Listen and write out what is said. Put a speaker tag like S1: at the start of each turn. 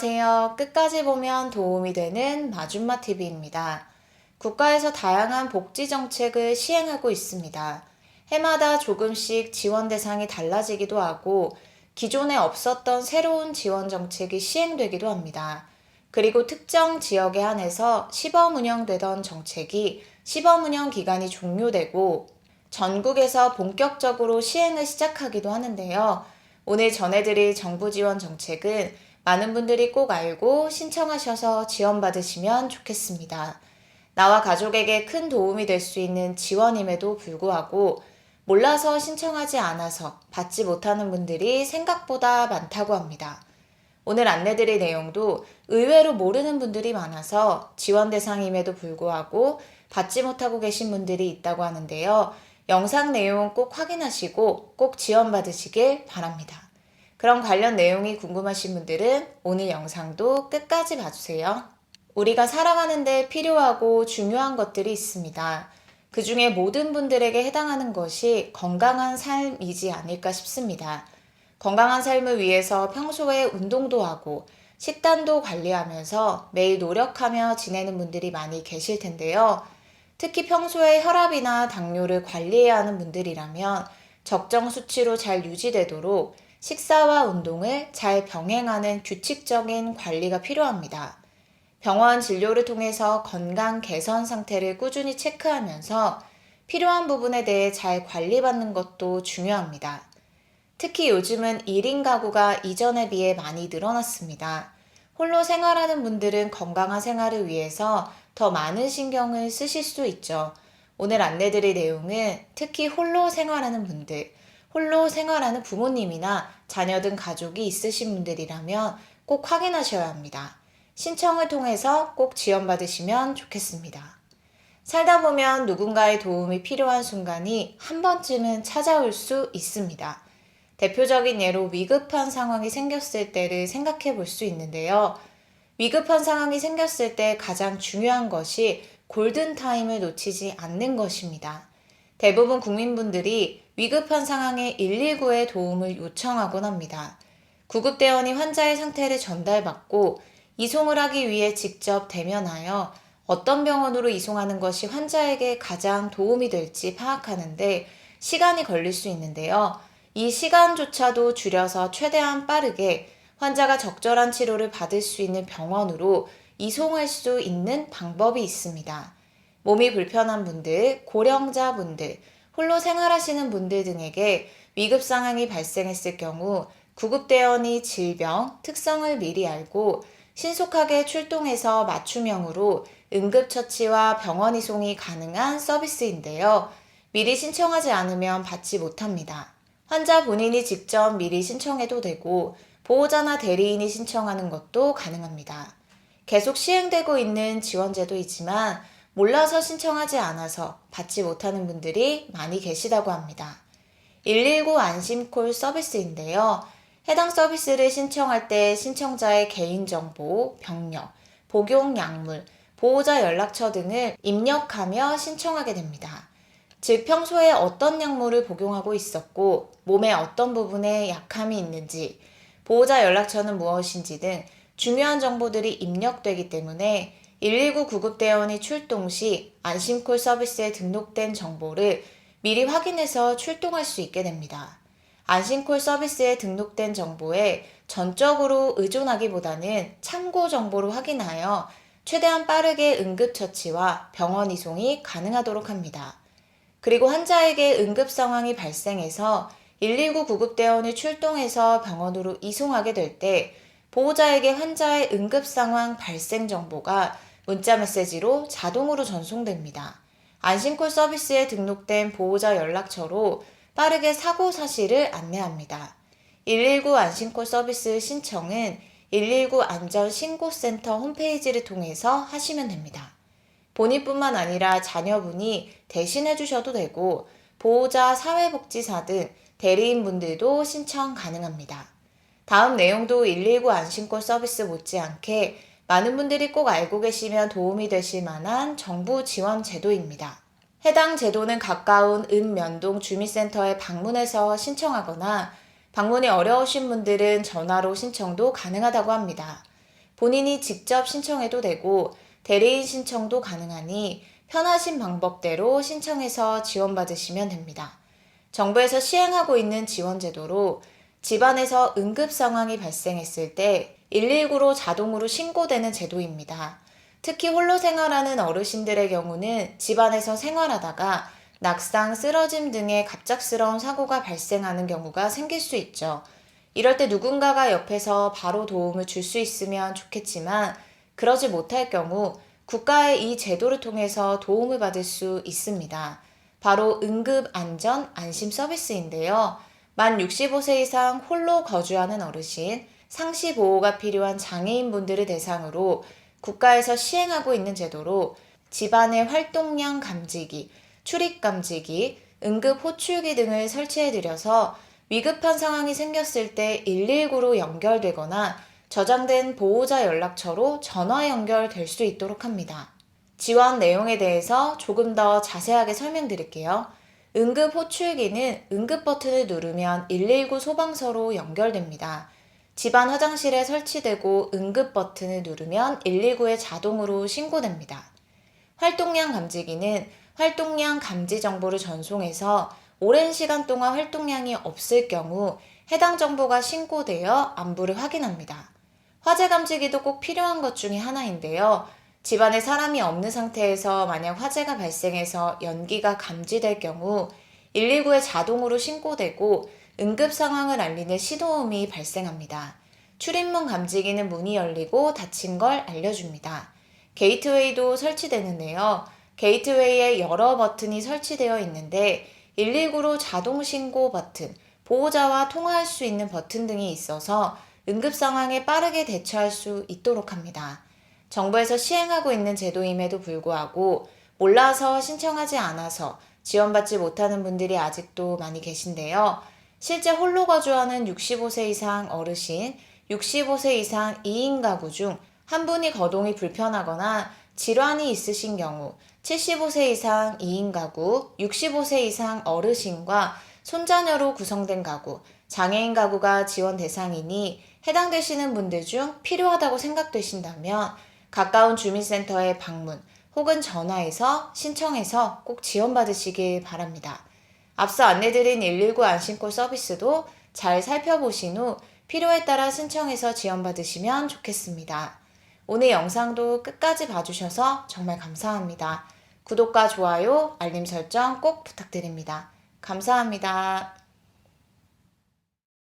S1: 안녕하세요. 끝까지 보면 도움이 되는 마준마 TV입니다. 국가에서 다양한 복지 정책을 시행하고 있습니다. 해마다 조금씩 지원 대상이 달라지기도 하고 기존에 없었던 새로운 지원 정책이 시행되기도 합니다. 그리고 특정 지역에 한해서 시범 운영되던 정책이 시범 운영 기간이 종료되고 전국에서 본격적으로 시행을 시작하기도 하는데요. 오늘 전해드릴 정부 지원 정책은 많은 분들이 꼭 알고 신청하셔서 지원받으시면 좋겠습니다. 나와 가족에게 큰 도움이 될 수 있는 지원임에도 불구하고 몰라서 신청하지 않아서 받지 못하는 분들이 생각보다 많다고 합니다. 오늘 안내드릴 내용도 의외로 모르는 분들이 많아서 지원 대상임에도 불구하고 받지 못하고 계신 분들이 있다고 하는데요. 영상 내용 꼭 확인하시고 꼭 지원받으시길 바랍니다. 그럼 관련 내용이 궁금하신 분들은 오늘 영상도 끝까지 봐주세요. 우리가 살아가는 데 필요하고 중요한 것들이 있습니다. 그 중에 모든 분들에게 해당하는 것이 건강한 삶이지 않을까 싶습니다. 건강한 삶을 위해서 평소에 운동도 하고 식단도 관리하면서 매일 노력하며 지내는 분들이 많이 계실 텐데요. 특히 평소에 혈압이나 당뇨를 관리해야 하는 분들이라면 적정 수치로 잘 유지되도록 식사와 운동을 잘 병행하는 규칙적인 관리가 필요합니다. 병원 진료를 통해서 건강 개선 상태를 꾸준히 체크하면서 필요한 부분에 대해 잘 관리받는 것도 중요합니다. 특히 요즘은 1인 가구가 이전에 비해 많이 늘어났습니다. 홀로 생활하는 분들은 건강한 생활을 위해서 더 많은 신경을 쓰실 수 있죠. 오늘 안내드릴 내용은 특히 홀로 생활하는 분들, 홀로 생활하는 부모님이나 자녀 등 가족이 있으신 분들이라면 꼭 확인하셔야 합니다. 신청을 통해서 꼭 지원받으시면 좋겠습니다. 살다 보면 누군가의 도움이 필요한 순간이 한 번쯤은 찾아올 수 있습니다. 대표적인 예로 위급한 상황이 생겼을 때를 생각해 볼 수 있는데요. 위급한 상황이 생겼을 때 가장 중요한 것이 골든타임을 놓치지 않는 것입니다. 대부분 국민분들이 위급한 상황에 119에 도움을 요청하곤 합니다. 구급대원이 환자의 상태를 전달받고 이송을 하기 위해 직접 대면하여 어떤 병원으로 이송하는 것이 환자에게 가장 도움이 될지 파악하는데 시간이 걸릴 수 있는데요. 이 시간조차도 줄여서 최대한 빠르게 환자가 적절한 치료를 받을 수 있는 병원으로 이송할 수 있는 방법이 있습니다. 몸이 불편한 분들, 고령자 분들, 홀로 생활하시는 분들 등에게 위급 상황이 발생했을 경우 구급대원이 질병, 특성을 미리 알고 신속하게 출동해서 맞춤형으로 응급처치와 병원 이송이 가능한 서비스인데요. 미리 신청하지 않으면 받지 못합니다. 환자 본인이 직접 미리 신청해도 되고 보호자나 대리인이 신청하는 것도 가능합니다. 계속 시행되고 있는 지원제도이지만 몰라서 신청하지 않아서 받지 못하는 분들이 많이 계시다고 합니다. 119 안심콜 서비스인데요. 해당 서비스를 신청할 때 신청자의 개인정보, 병력, 복용 약물, 보호자 연락처 등을 입력하며 신청하게 됩니다. 즉 평소에 어떤 약물을 복용하고 있었고 몸의 어떤 부분에 약함이 있는지, 보호자 연락처는 무엇인지 등 중요한 정보들이 입력되기 때문에 119 구급대원이 출동 시 안심콜 서비스에 등록된 정보를 미리 확인해서 출동할 수 있게 됩니다. 안심콜 서비스에 등록된 정보에 전적으로 의존하기보다는 참고 정보로 확인하여 최대한 빠르게 응급처치와 병원 이송이 가능하도록 합니다. 그리고 환자에게 응급 상황이 발생해서 119 구급대원이 출동해서 병원으로 이송하게 될 때 보호자에게 환자의 응급 상황 발생 정보가 문자 메시지로 자동으로 전송됩니다. 안심콜 서비스에 등록된 보호자 연락처로 빠르게 사고 사실을 안내합니다. 119 안심콜 서비스 신청은 119 안전신고센터 홈페이지를 통해서 하시면 됩니다. 본인뿐만 아니라 자녀분이 대신해 주셔도 되고 보호자, 사회복지사 등 대리인분들도 신청 가능합니다. 다음 내용도 119 안심콜 서비스 못지않게 많은 분들이 꼭 알고 계시면 도움이 되실 만한 정부 지원 제도입니다. 해당 제도는 가까운 읍면동 주민센터에 방문해서 신청하거나 방문이 어려우신 분들은 전화로 신청도 가능하다고 합니다. 본인이 직접 신청해도 되고 대리인 신청도 가능하니 편하신 방법대로 신청해서 지원받으시면 됩니다. 정부에서 시행하고 있는 지원제도로 집안에서 응급 상황이 발생했을 때 119로 자동으로 신고되는 제도입니다. 특히 홀로 생활하는 어르신들의 경우는 집안에서 생활하다가 낙상, 쓰러짐 등의 갑작스러운 사고가 발생하는 경우가 생길 수 있죠. 이럴 때 누군가가 옆에서 바로 도움을 줄 수 있으면 좋겠지만 그러지 못할 경우 국가의 이 제도를 통해서 도움을 받을 수 있습니다. 바로 응급 안전 안심 서비스인데요. 만 65세 이상 홀로 거주하는 어르신, 상시 보호가 필요한 장애인분들을 대상으로 국가에서 시행하고 있는 제도로 집안의 활동량 감지기, 출입 감지기, 응급 호출기 등을 설치해드려서 위급한 상황이 생겼을 때 119로 연결되거나 저장된 보호자 연락처로 전화 연결될 수 있도록 합니다. 지원 내용에 대해서 조금 더 자세하게 설명드릴게요. 응급 호출기는 응급 버튼을 누르면 119 소방서로 연결됩니다. 집안 화장실에 설치되고 응급 버튼을 누르면 119에 자동으로 신고됩니다. 활동량 감지기는 활동량 감지 정보를 전송해서 오랜 시간 동안 활동량이 없을 경우 해당 정보가 신고되어 안부를 확인합니다. 화재 감지기도 꼭 필요한 것 중에 하나인데요. 집안에 사람이 없는 상태에서 만약 화재가 발생해서 연기가 감지될 경우 119에 자동으로 신고되고 응급 상황을 알리는 신호음이 발생합니다. 출입문 감지기는 문이 열리고 닫힌 걸 알려줍니다. 게이트웨이도 설치되는데요. 게이트웨이에 여러 버튼이 설치되어 있는데 119로 자동 신고 버튼, 보호자와 통화할 수 있는 버튼 등이 있어서 응급 상황에 빠르게 대처할 수 있도록 합니다. 정부에서 시행하고 있는 제도임에도 불구하고 몰라서 신청하지 않아서 지원받지 못하는 분들이 아직도 많이 계신데요. 실제 홀로 거주하는 65세 이상 어르신, 65세 이상 2인 가구 중 한 분이 거동이 불편하거나 질환이 있으신 경우 75세 이상 2인 가구, 65세 이상 어르신과 손자녀로 구성된 가구, 장애인 가구가 지원 대상이니 해당되시는 분들 중 필요하다고 생각되신다면 가까운 주민센터에 방문 혹은 전화해서 신청해서 꼭 지원받으시길 바랍니다. 앞서 안내드린 119 안심콜 서비스도 잘 살펴보신 후 필요에 따라 신청해서 지원받으시면 좋겠습니다. 오늘 영상도 끝까지 봐주셔서 정말 감사합니다. 구독과 좋아요, 알림 설정 꼭 부탁드립니다. 감사합니다.